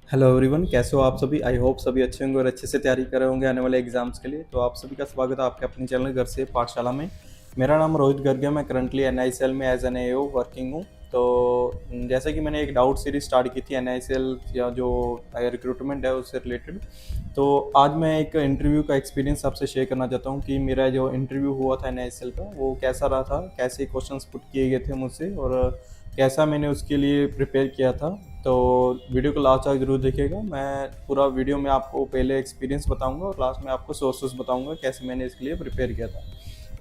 Hello everyone, कैसे हो आप सभी। आई होप सभी अच्छे होंगे और अच्छे से तैयारी कर रहे होंगे आने वाले एग्जाम्स के लिए। तो आप सभी का स्वागत है आपके अपने चैनल घर से पाठशाला में। मेरा नाम रोहित गर्ग है। मैं करंटली एनआईसीएल में एज एन एओ वर्किंग हूँ। तो जैसे कि मैंने एक डाउट सीरीज स्टार्ट की थी एनआईसीएल या जो रिक्रूटमेंट है उससे रिलेटेड। तो आज मैं एक इंटरव्यू का एक्सपीरियंस आपसे शेयर करना चाहता हूँ कि मेरा जो इंटरव्यू हुआ था एनआईसीएल का वो कैसा रहा था, कैसे क्वेश्चंस पुट किए गए थे मुझसे और कैसा मैंने उसके लिए प्रिपेयर किया था। तो वीडियो को लास्ट तक जरूर देखिएगा। मैं पूरा वीडियो में आपको पहले एक्सपीरियंस बताऊंगा और लास्ट में आपको सोर्सेस बताऊंगा कैसे मैंने इसके लिए प्रिपेयर किया था।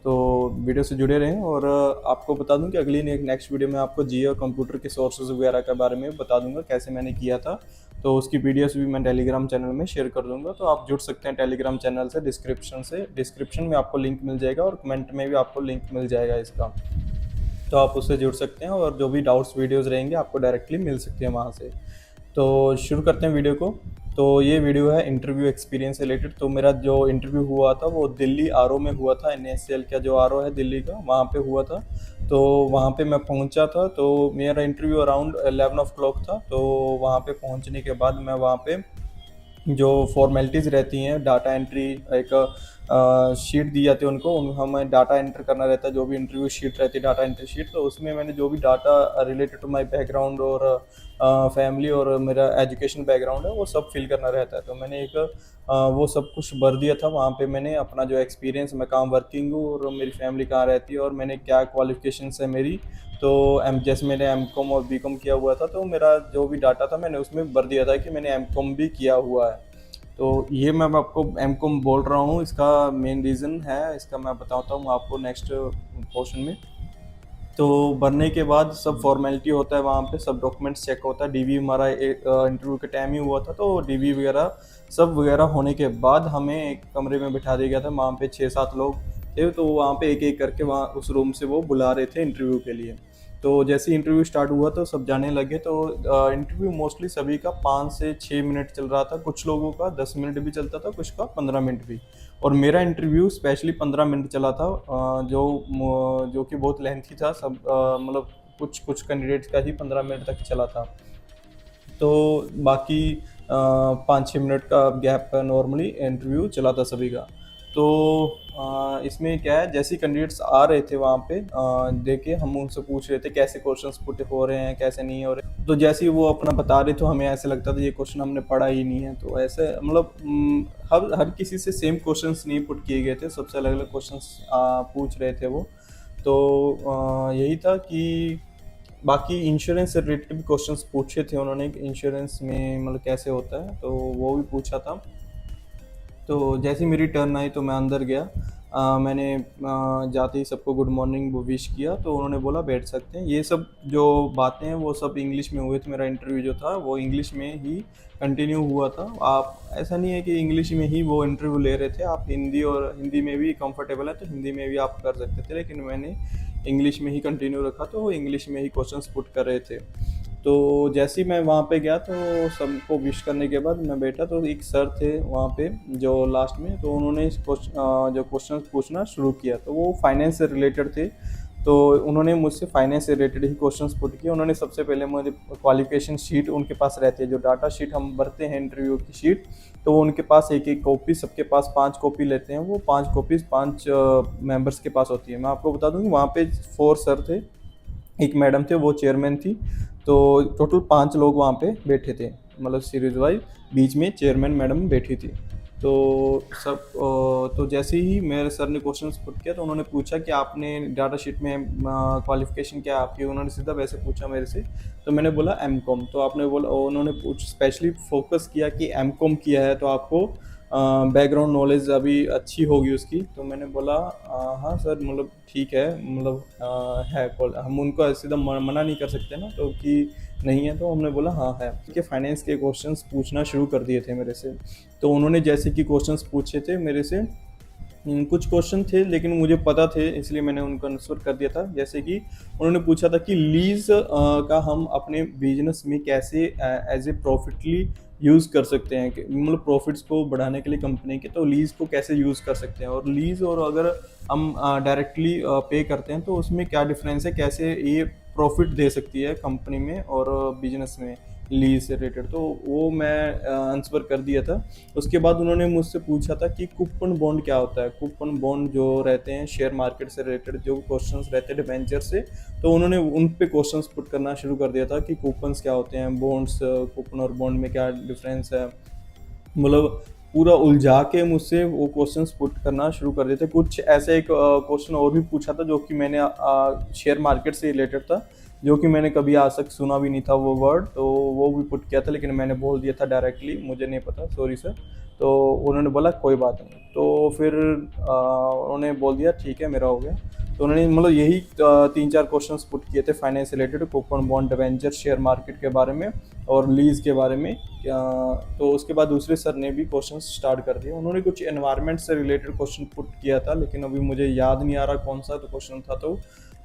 तो वीडियो से जुड़े रहें। और आपको बता दूं कि अगली नेक्स्ट वीडियो में आपको जी और कंप्यूटर के सोर्सेज वगैरह के बारे में बता दूंगा कैसे मैंने किया था। तो उसकी वीडियोस भी मैं टेलीग्राम चैनल में शेयर कर दूंगा। तो आप जुड़ सकते हैं टेलीग्राम चैनल से। डिस्क्रिप्शन में आपको लिंक मिल जाएगा और कमेंट में भी आपको लिंक मिल जाएगा इसका। तो आप उससे जुड़ सकते हैं और जो भी डाउट्स वीडियोस रहेंगे आपको डायरेक्टली मिल सकते हैं वहाँ से। तो शुरू करते हैं वीडियो को। तो ये वीडियो है इंटरव्यू एक्सपीरियंस से रिलेटेड। तो मेरा जो इंटरव्यू हुआ था वो दिल्ली आरओ में हुआ था। एनएससीएल का जो आरओ है दिल्ली का, वहाँ पे हुआ था। तो वहाँ पे मैं पहुँचा था। तो मेरा इंटरव्यू अराउंड 11 o'clock था। तो वहाँ पे पहुँचने के बाद मैं वहाँ पे जो फॉर्मेलिटीज़ रहती हैं, डाटा एंट्री, एक शीट दी जाती है उनको, हमें डाटा एंटर करना रहता है। जो भी इंटरव्यू शीट रहती है, डाटा एंट्री शीट, तो उसमें मैंने जो भी data related to my background और फैमिली और मेरा एजुकेशन बैकग्राउंड है वो सब फिल करना रहता है। तो मैंने एक वो सब कुछ भर दिया था वहाँ पे। मैंने अपना जो एक्सपीरियंस, मैं कहाँ वर्किंग हूँ और मेरी फैमिली कहाँ रहती है और मैंने क्या क्वालिफिकेशंस है मेरी। तो जैसे मैंने एम कॉम और बी कॉम किया हुआ था, तो मेरा जो भी डाटा था मैंने उसमें भर दिया था कि मैंने एम कॉम भी किया हुआ है। तो ये मैं आपको एम कॉम बोल रहा हूँ, इसका मेन रीज़न है, इसका मैं बताता हूँ आपको नेक्स्ट पोर्शन में। तो भरने के बाद सब फॉर्मेलिटी होता है वहाँ पे, सब डॉक्यूमेंट्स चेक होता है। डीवी हमारा एक इंटरव्यू के टाइम ही हुआ था। तो डीवी वगैरह सब वगैरह होने के बाद हमें एक कमरे में बिठा दिया गया था। वहाँ पे 6-7 लोग थे। तो वहाँ पे एक एक करके वहाँ उस रूम से वो बुला रहे थे इंटरव्यू के लिए। तो जैसे इंटरव्यू स्टार्ट हुआ तो सब जाने लगे। तो इंटरव्यू मोस्टली सभी का 5 से 6 मिनट चल रहा था। कुछ लोगों का 10 मिनट भी चलता था, कुछ का 15 मिनट भी। और मेरा इंटरव्यू स्पेशली 15 मिनट चला था, जो कि बहुत लेंथी था। सब मतलब कुछ कुछ कैंडिडेट्स का ही 15 मिनट तक चला था। तो बाकी 5-6 मिनट का गैप पर नॉर्मली इंटरव्यू चला था सभी का। तो इसमें क्या है, जैसे कैंडिडेट्स आ रहे थे वहाँ पे देखे, हम उनसे पूछ रहे थे कैसे क्वेश्चंस पुट हो रहे हैं, कैसे नहीं हो रहे। तो जैसे ही वो अपना बता रहे थे हमें ऐसे लगता था ये क्वेश्चन हमने पढ़ा ही नहीं है। तो ऐसे मतलब हर किसी से सेम क्वेश्चंस नहीं पुट किए गए थे, सबसे अलग अलग क्वेश्चंस पूछ रहे थे वो। तो यही था कि बाकी इंश्योरेंस से रिलेटेड भी क्वेश्चंस पूछे थे उन्होंने। इंश्योरेंस में मतलब कैसे होता है, तो वो भी पूछा था। तो जैसे ही मेरी टर्न आई तो मैं अंदर गया। मैंने जाते ही सबको गुड मॉर्निंग विश किया। तो उन्होंने बोला बैठ सकते हैं। ये सब जो बातें हैं वो सब इंग्लिश में हुए थे। मेरा इंटरव्यू जो था वो इंग्लिश में ही कंटिन्यू हुआ था। आप ऐसा नहीं है कि इंग्लिश में ही वो इंटरव्यू ले रहे थे, आप हिंदी और हिंदी में भी कंफर्टेबल है तो हिंदी में भी आप कर सकते थे, लेकिन मैंने इंग्लिश में ही कंटिन्यू रखा। तो वो इंग्लिश में ही क्वेश्चंस पुट कर रहे थे। तो जैसे ही मैं वहाँ पे गया तो सबको विश करने के बाद मैं बैठा। तो एक सर थे वहाँ पे जो लास्ट में, तो उन्होंने जो क्वेश्चन पूछना शुरू किया तो वो फाइनेंस से रिलेटेड थे। तो उन्होंने मुझसे फाइनेंस से रिलेटेड ही क्वेश्चंस पुट किए। उन्होंने सबसे पहले मुझे क्वालिफिकेशन शीट उनके पास रहती है, जो डाटा शीट हम भरते हैं इंटरव्यू की शीट, तो वो उनके पास एक एक कॉपी, सबके पास 5 कॉपी लेते हैं। वो 5 कॉपीज 5 मेंबर्स के पास होती है। मैं आपको बता दूँ कि वहाँ पे 4 सर थे, एक मैडम थे वो चेयरमैन थी। तो टोटल 5 लोग वहाँ पे बैठे थे, मतलब सीरीज वाइज बीच में चेयरमैन मैडम बैठी थी। तो सब तो जैसे ही मेरे सर ने क्वेश्चन पुट किया तो उन्होंने पूछा कि आपने डाटा शीट में क्वालिफिकेशन क्या है आपकी। उन्होंने सीधा वैसे पूछा मेरे से। तो मैंने बोला एम कॉम। तो आपने बोला, उन्होंने स्पेशली फोकस किया कि एम कॉम किया है तो आपको बैकग्राउंड नॉलेज अभी अच्छी होगी उसकी। तो मैंने बोला हाँ सर, मतलब ठीक है, मतलब है। हम उनको सीधा मना नहीं कर सकते ना, तो कि नहीं है। तो हमने बोला हाँ है। कि फाइनेंस के क्वेश्चंस पूछना शुरू कर दिए थे मेरे से। तो उन्होंने जैसे कि क्वेश्चंस पूछे थे मेरे से, कुछ क्वेश्चन थे लेकिन मुझे पता थे इसलिए मैंने उनको आंसर कर दिया था। जैसे कि उन्होंने पूछा था कि लीज का हम अपने बिजनेस में कैसे एज ए प्रॉफिटली यूज़ कर सकते हैं, मतलब प्रॉफिट्स को बढ़ाने के लिए कंपनी के, तो लीज को कैसे यूज़ कर सकते हैं। और लीज और अगर हम डायरेक्टली पे करते हैं तो उसमें क्या डिफरेंस है, कैसे ये प्रॉफिट दे सकती है कंपनी में और बिजनेस में, लीज से रिलेटेड, तो वो मैं आंसर कर दिया था। उसके बाद उन्होंने मुझसे पूछा था कि कूपन बॉन्ड क्या होता है। कूपन बॉन्ड जो रहते हैं शेयर मार्केट से रिलेटेड जो क्वेश्चंस रहते हैं डिबेंचर से, तो उन्होंने उन पे क्वेश्चंस पुट करना शुरू कर दिया था कि कूपन्स क्या होते हैं, बॉन्ड्स, कूपन और बॉन्ड में क्या डिफरेंस है। मतलब पूरा उलझा के मुझसे वो क्वेश्चंस पुट करना शुरू कर देते। कुछ ऐसे एक क्वेश्चन और भी पूछा था जो कि मैंने शेयर मार्केट से रिलेटेड था, जो कि मैंने कभी आज तक सुना भी नहीं था वो वर्ड, तो वो भी पुट किया था, लेकिन मैंने बोल दिया था डायरेक्टली मुझे नहीं पता, सॉरी सर। तो उन्होंने बोला कोई बात नहीं, तो फिर उन्होंने बोल दिया ठीक है मेरा हो गया। तो उन्होंने मतलब यही 3-4 क्वेश्चंस पुट किए थे finance related, coupon bond debenture share market के बारे में और लीज के बारे में। तो उसके बाद दूसरे सर ने भी क्वेश्चन स्टार्ट कर दिए। उन्होंने कुछ एनवायरनमेंट से रिलेटेड क्वेश्चन पुट किया था, लेकिन अभी मुझे याद नहीं आ रहा कौन सा तो क्वेश्चन था, तो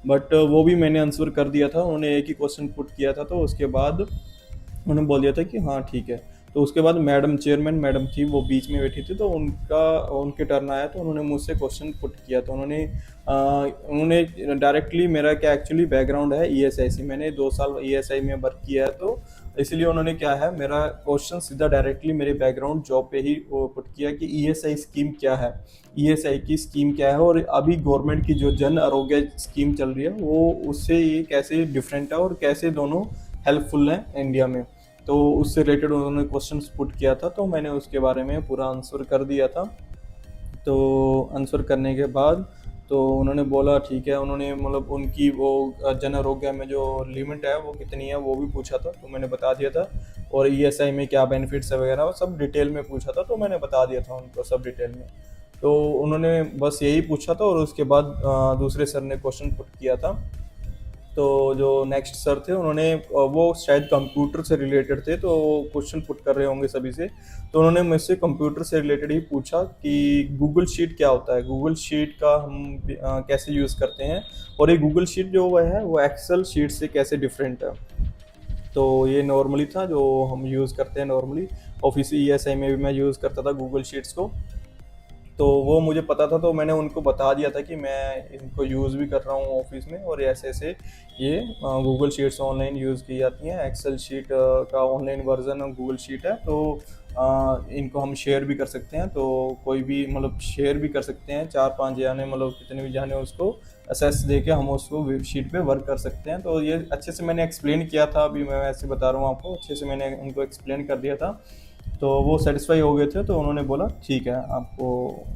बट वो भी मैंने आंसर कर दिया था। उन्होंने एक ही क्वेश्चन पुट किया था, तो उसके बाद उन्होंने बोल दिया था कि हाँ ठीक है। तो उसके बाद मैडम चेयरमैन मैडम थी, वो बीच में बैठी थी, तो उनके टर्न आया, तो उन्होंने मुझसे क्वेश्चन पुट किया। तो उन्होंने डायरेक्टली, मेरा क्या एक्चुअली बैकग्राउंड है ईएसआईसी, मैंने 2 साल ईएसआई में वर्क किया है, तो इसलिए उन्होंने क्या है मेरा क्वेश्चन सीधा डायरेक्टली मेरे बैकग्राउंड जॉब पे ही वो पुट किया कि ईएसआई स्कीम क्या है, ईएसआई की स्कीम क्या है, और अभी गवर्नमेंट की जो जन आरोग्य स्कीम चल रही है वो उससे ये कैसे डिफरेंट है और कैसे दोनों हेल्पफुल हैं इंडिया में। तो उससे रिलेटेड उन्होंने क्वेश्चन पुट किया था, तो मैंने उसके बारे में पूरा आंसर कर दिया था। तो आंसर करने के बाद तो उन्होंने बोला ठीक है, उन्होंने मतलब उनकी वो जन आरोग्य में जो लिमिट है वो कितनी है वो भी पूछा था, तो मैंने बता दिया था। और ईएसआई में क्या बेनिफिट्स है वगैरह वो सब डिटेल में पूछा था, तो मैंने बता दिया था उनको सब डिटेल में। तो उन्होंने बस यही पूछा था, और उसके बाद दूसरे सर ने क्वेश्चन पुट किया था। तो जो नेक्स्ट सर थे उन्होंने वो शायद कंप्यूटर से रिलेटेड थे, तो क्वेश्चन पुट कर रहे होंगे सभी से। तो उन्होंने मुझसे कंप्यूटर से रिलेटेड ही पूछा कि गूगल शीट क्या होता है, गूगल शीट का हम कैसे यूज़ करते हैं, और ये गूगल शीट जो वो है वो एक्सेल शीट से कैसे डिफरेंट है। तो ये नॉर्मली था जो हम यूज़ करते हैं नॉर्मली, ऑफिस ईएसआई में भी मैं यूज़ करता था गूगल शीट्स को। तो वो मुझे पता था, तो मैंने उनको बता दिया था कि मैं इनको यूज़ भी कर रहा हूँ ऑफिस में, और ऐसे ऐसे ये गूगल शीट्स ऑनलाइन यूज़ की जाती हैं, एक्सेल शीट का ऑनलाइन वर्जन गूगल शीट है। तो इनको हम शेयर भी कर सकते हैं, तो कोई भी मतलब शेयर भी कर सकते हैं, 4-5 जाने मतलब कितने भी जाने उसको असेस दे के हम उसको वेब शीट पे वर्क कर सकते हैं। तो ये अच्छे से मैंने एक्सप्लेन किया था, अभी मैं ऐसे बता रहा हूँ आपको, अच्छे से मैंने उनको एक्सप्लेन कर दिया था। तो वो सेटिस्फाई हो गए थे, तो उन्होंने बोला ठीक है आपको,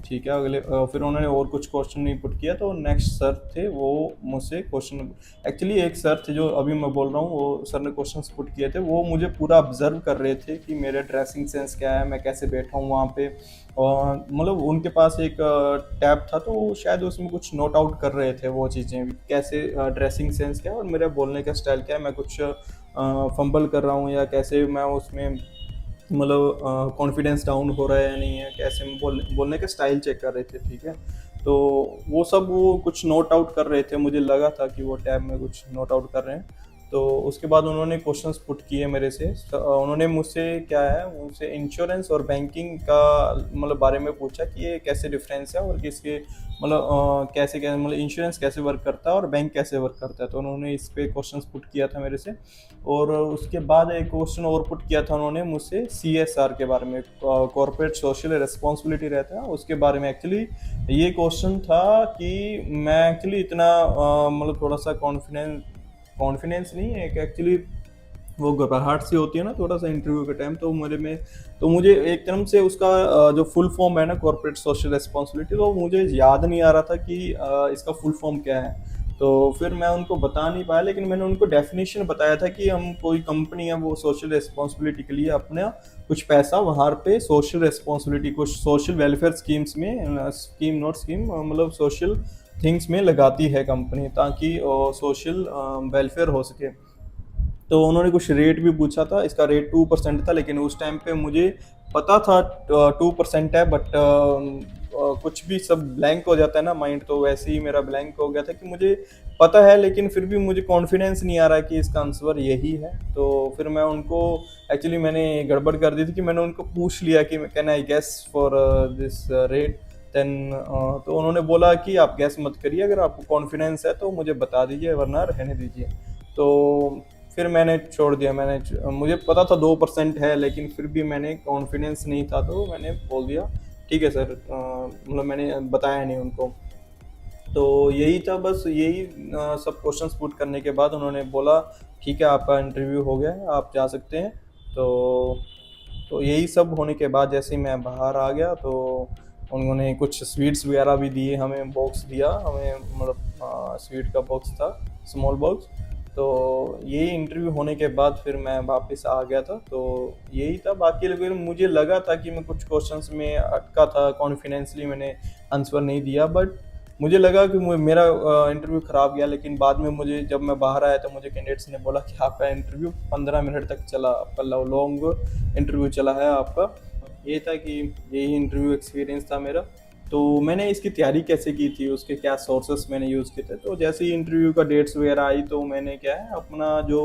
ठीक है अगले फिर उन्होंने और कुछ क्वेश्चन नहीं पुट किया। तो नेक्स्ट सर थे वो मुझसे क्वेश्चन, एक्चुअली एक सर थे जो अभी मैं बोल रहा हूँ, वो सर ने क्वेश्चन पुट किए थे, वो मुझे पूरा ऑब्जर्व कर रहे थे कि मेरे ड्रेसिंग सेंस क्या है, मैं कैसे बैठा हूँ वहाँ पे। और मतलब उनके पास एक टैब था, तो शायद उसमें कुछ नोट आउट कर रहे थे वो चीज़ें, कैसे ड्रेसिंग सेंस क्या है और मेरा बोलने का स्टाइल क्या है, मैं कुछ फंबल कर रहा हूँ या कैसे मैं उसमें मतलब कॉन्फिडेंस डाउन हो रहा है या नहीं है, कैसे बोलने का स्टाइल चेक कर रहे थे, ठीक है। तो वो सब वो कुछ नोट आउट कर रहे थे, मुझे लगा था कि वो टैब में कुछ नोट आउट कर रहे हैं। तो उसके बाद उन्होंने क्वेश्चंस पुट किए मेरे से, उन्होंने मुझसे क्या है उनसे इंश्योरेंस और बैंकिंग का मतलब बारे में पूछा कि ये कैसे डिफरेंस है और किसके मतलब कैसे कैसे मतलब इंश्योरेंस कैसे वर्क करता है और बैंक कैसे वर्क करता है। तो उन्होंने इस पे क्वेश्चंस पुट किया था मेरे से। और उसके बाद एक क्वेश्चन और पुट किया था उन्होंने मुझसे सीएसआर के बारे में, कॉर्पोरेट सोशल रिस्पॉन्सिबिलिटी रहता है उसके बारे में। एक्चुअली ये क्वेश्चन था कि मैं एक्चुअली इतना मतलब थोड़ा सा कॉन्फिडेंस नहीं है कि एक्चुअली वो घबराहट सी होती है ना थोड़ा सा इंटरव्यू के टाइम, तो मुझे एक तरह से उसका जो फुल फॉर्म है ना कॉर्पोरेट सोशल रिस्पॉन्सिबिलिटी, तो मुझे याद नहीं आ रहा था कि इसका फुल फॉर्म क्या है। तो फिर मैं उनको बता नहीं पाया, लेकिन मैंने उनको डेफिनेशन बताया था कि हम कोई कंपनी है वो सोशल रिस्पॉन्सिबिलिटी के लिए अपना कुछ पैसा वहाँ पे सोशल रिस्पॉन्सिबिलिटी कुछ सोशल वेलफेयर स्कीम्स में, स्कीम नॉट स्कीम मतलब सोशल थिंग्स में लगाती है कंपनी, ताकि सोशल वेलफेयर हो सके। तो उन्होंने कुछ रेट भी पूछा था, इसका रेट 2% था, लेकिन उस टाइम पे मुझे पता था 2% है, बट कुछ भी सब ब्लैंक हो जाता है ना माइंड, तो वैसे ही मेरा ब्लैंक हो गया था कि मुझे पता है, लेकिन फिर भी मुझे कॉन्फिडेंस नहीं आ रहा कि इसका आंसर यही है। तो फिर मैं उनको एक्चुअली मैंने गड़बड़ कर दी थी कि मैंने उनको पूछ लिया कि can I guess for this rate then. तो उन्होंने बोला कि आप गैस मत करिए, अगर आपको कॉन्फिडेंस है तो मुझे बता दीजिए वरना रहने दीजिए। तो फिर मैंने छोड़ दिया। मुझे पता था 2% है, लेकिन फिर भी मैंने कॉन्फिडेंस नहीं था तो मैंने बोल दिया ठीक है सर, मतलब मैंने बताया नहीं उनको। तो यही था बस, यही सब क्वेश्चंस पुट करने के बाद उन्होंने बोला ठीक है आपका इंटरव्यू हो गया है, आप जा सकते हैं। तो यही सब होने के बाद जैसे ही मैं बाहर आ गया तो उन्होंने कुछ स्वीट्स वगैरह भी दिए हमें, बॉक्स दिया हमें, मतलब स्वीट का बॉक्स था, स्मॉल बॉक्स। तो यही इंटरव्यू होने के बाद फिर मैं वापस आ गया था। तो यही था, बाकी लेकिन मुझे लगा था कि मैं कुछ क्वेश्चंस में अटका था, कॉन्फिडेंसली मैंने आंसर नहीं दिया, बट मुझे लगा कि मेरा इंटरव्यू ख़राब गया। लेकिन बाद में मुझे, जब मैं बाहर आया तो मुझे कैंडिडेट्स ने बोला कि आपका इंटरव्यू 15 मिनट तक चला, आपका लॉन्ग इंटरव्यू चला है आपका। ये था कि यही इंटरव्यू एक्सपीरियंस था मेरा। तो मैंने इसकी तैयारी कैसे की थी, उसके क्या सोर्सेस मैंने यूज़ किए थे, तो जैसे ही इंटरव्यू का डेट्स वगैरह आई तो मैंने क्या है अपना जो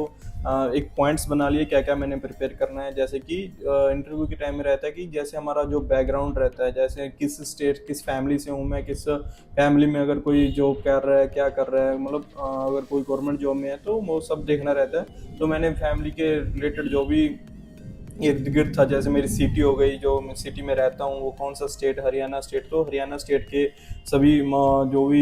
एक पॉइंट्स बना लिए क्या क्या मैंने प्रिपेयर करना है। जैसे कि इंटरव्यू के टाइम में रहता है कि जैसे हमारा जो बैकग्राउंड रहता है, जैसे किस स्टेट, किस फैमिली से हूँ मैं, किस फैमिली में अगर कोई जॉब कर रहा है, क्या कर रहा है, मतलब अगर कोई गवर्नमेंट जॉब में है तो वो सब देखना रहता है। तो मैंने फैमिली के रिलेटेड जो भी इर्द गिर्द था, जैसे मेरी सिटी हो गई, जो मैं सिटी में रहता हूँ वो कौन सा स्टेट, हरियाणा स्टेट, तो हरियाणा स्टेट के सभी जो भी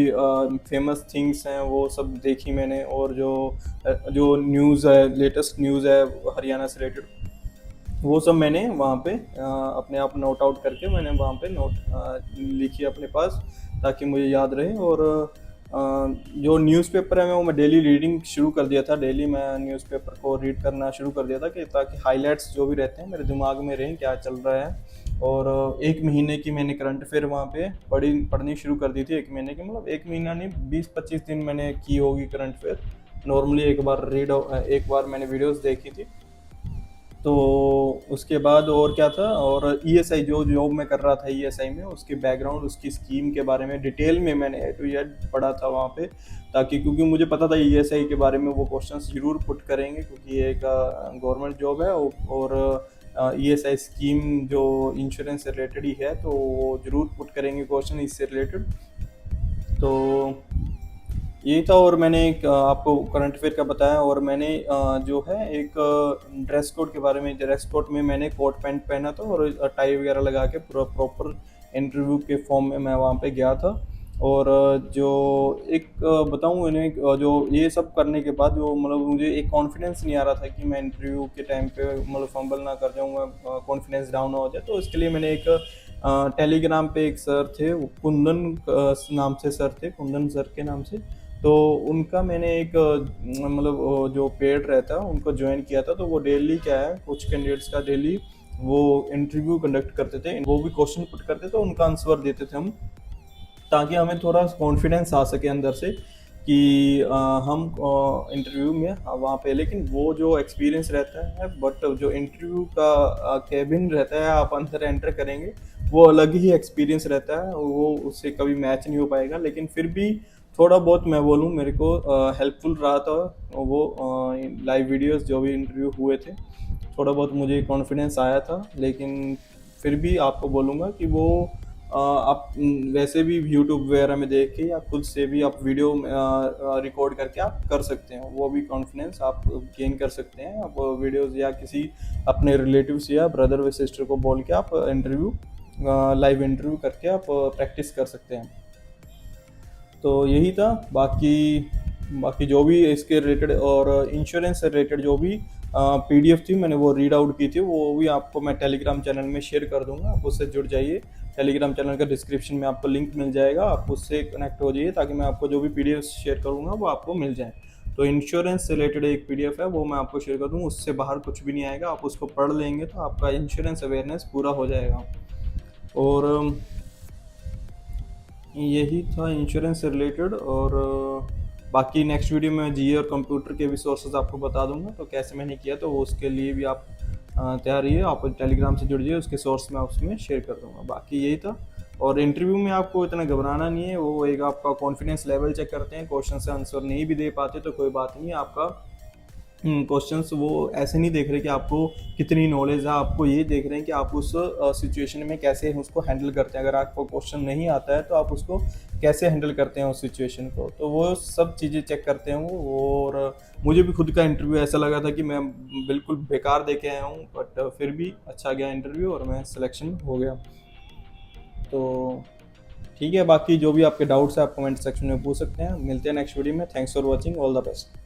फेमस थिंग्स हैं वो सब देखी मैंने। और जो न्यूज़ है, लेटेस्ट न्यूज़ है हरियाणा से रिलेटेड, वो सब मैंने वहाँ पे अपने आप नोट आउट करके मैंने वहाँ पे नोट लिखी अपने पास, ताकि मुझे याद रहे। और जो न्यूज़पेपर है वो मैं डेली रीडिंग शुरू कर दिया था, डेली मैं न्यूज़पेपर को रीड करना शुरू कर दिया था कि ताकि हाइलाइट्स जो भी रहते हैं मेरे दिमाग में रहें क्या चल रहा है। और 1 महीने की मैंने करंट अफेयर वहाँ पे पढ़नी शुरू कर दी थी। 1 महीने की मतलब 1 महीना नहीं, 20-25 दिन मैंने की होगी करंट अफेयर नॉर्मली। एक बार मैंने वीडियोस देखी थी। तो उसके बाद और क्या था, और ईएसआई जो जॉब मैं कर रहा था ईएसआई में, उसके बैकग्राउंड, उसकी स्कीम के बारे में डिटेल में मैंने ए टू जेड पढ़ा था वहाँ पे, ताकि क्योंकि मुझे पता था ईएसआई के बारे में वो क्वेश्चंस जरूर पुट करेंगे, क्योंकि ये एक गवर्नमेंट जॉब है। और ईएसआई स्कीम जो इंश्योरेंस से रिलेटेड ही है, तो वो जरूर पुट करेंगे क्वेश्चन इससे रिलेटेड। तो यही था। और मैंने एक आपको करंट अफेयर का बताया, और मैंने जो है एक ड्रेस कोड के बारे में, ड्रेस कोड में मैंने कोट पैंट पहना था और टाई वगैरह लगा के पूरा प्रॉपर इंटरव्यू के फॉर्म में मैं वहाँ पे गया था। और जो एक बताऊँ इन्हें, जो ये सब करने के बाद जो मतलब मुझे एक कॉन्फिडेंस नहीं आ रहा था कि मैं इंटरव्यू के टाइम पे मतलब फंबल ना कर जाऊँ, कॉन्फिडेंस डाउन ना हो जाए, तो इसके लिए मैंने एक टेलीग्राम पे एक सर थे, वो कुंदन नाम से सर थे, कुंदन सर के नाम से। तो उनका मैंने एक मतलब जो पेड रहता है उनको ज्वाइन किया था। तो वो डेली क्या है, कुछ कैंडिडेट्स का डेली वो इंटरव्यू कंडक्ट करते थे, वो भी क्वेश्चन पुट करते थे, उनका आंसर देते थे हम, ताकि हमें थोड़ा कॉन्फिडेंस आ सके अंदर से कि हम इंटरव्यू में वहाँ पे। लेकिन वो जो एक्सपीरियंस रहता है, बट जो इंटरव्यू का केबिन रहता है, आप अंदर एंटर करेंगे, वो अलग ही एक्सपीरियंस रहता है, वो उससे कभी मैच नहीं हो पाएगा। लेकिन फिर भी थोड़ा बहुत मैं बोलूँ, मेरे को हेल्पफुल रहा था वो लाइव वीडियोस जो भी इंटरव्यू हुए थे, थोड़ा बहुत मुझे कॉन्फिडेंस आया था। लेकिन फिर भी आपको बोलूँगा कि वो आप वैसे भी यूट्यूब वगैरह में देख के या खुद से भी आप वीडियो रिकॉर्ड करके आप कर सकते हैं, वो भी कॉन्फिडेंस आप गेन कर सकते हैं। आप वीडियोस या किसी अपने रिलेटिव्स या ब्रदर व सिस्टर को बोल के आप इंटरव्यू, लाइव इंटरव्यू करके आप प्रैक्टिस कर सकते हैं। तो यही था। बाकी जो भी इसके रिलेटेड और इंश्योरेंस से रिलेटेड जो भी पीडीएफ थी मैंने वो रीड आउट की थी, वो भी आपको मैं टेलीग्राम चैनल में शेयर कर दूंगा, आप उससे जुड़ जाइए। टेलीग्राम चैनल का डिस्क्रिप्शन में आपको लिंक मिल जाएगा, आप उससे कनेक्ट हो जाइए, ताकि मैं आपको जो भी पीडीएफ शेयर करूँगा वो आपको मिल जाए। तो इंश्योरेंस से रिलेटेड एक पीडीएफ है, वो मैं आपको शेयर कर दूँ, उससे बाहर कुछ भी नहीं आएगा, आप उसको पढ़ लेंगे तो आपका इंश्योरेंस अवेयरनेस पूरा हो जाएगा। और यही था इंश्योरेंस से रिलेटेड। और बाकी नेक्स्ट वीडियो में जीए और कंप्यूटर के भी सोर्सेज आपको बता दूंगा, तो कैसे मैंने किया, तो वो उसके लिए भी आप तैयार रहिए, आप टेलीग्राम से जुड़िए, उसके सोर्स मैं उसमें शेयर कर दूंगा। बाकी यही था। और इंटरव्यू में आपको इतना घबराना नहीं है, वो एक आपका कॉन्फिडेंस लेवल चेक करते हैं, क्वेश्चन से आंसर नहीं भी दे पाते तो कोई बात नहीं, आपका क्वेश्चंस वो ऐसे नहीं देख रहे कि आपको कितनी नॉलेज है, आपको ये देख रहे हैं कि आप उस सिचुएशन में कैसे उसको हैंडल करते हैं। अगर आपको क्वेश्चन नहीं आता है तो आप उसको कैसे हैंडल करते हैं उस सिचुएशन को, तो वो सब चीज़ें चेक करते हैं वो। और मुझे भी खुद का इंटरव्यू ऐसा लगा था कि मैं बिल्कुल बेकार दे के आया हूँ, बट फिर भी अच्छा गया इंटरव्यू और मैं सिलेक्शन हो गया। तो ठीक है, बाकी जो भी आपके डाउट्स है आप कमेंट सेक्शन में पूछ सकते हैं। मिलते हैं नेक्स्ट वीडियो में। Thanks for watching, all the best.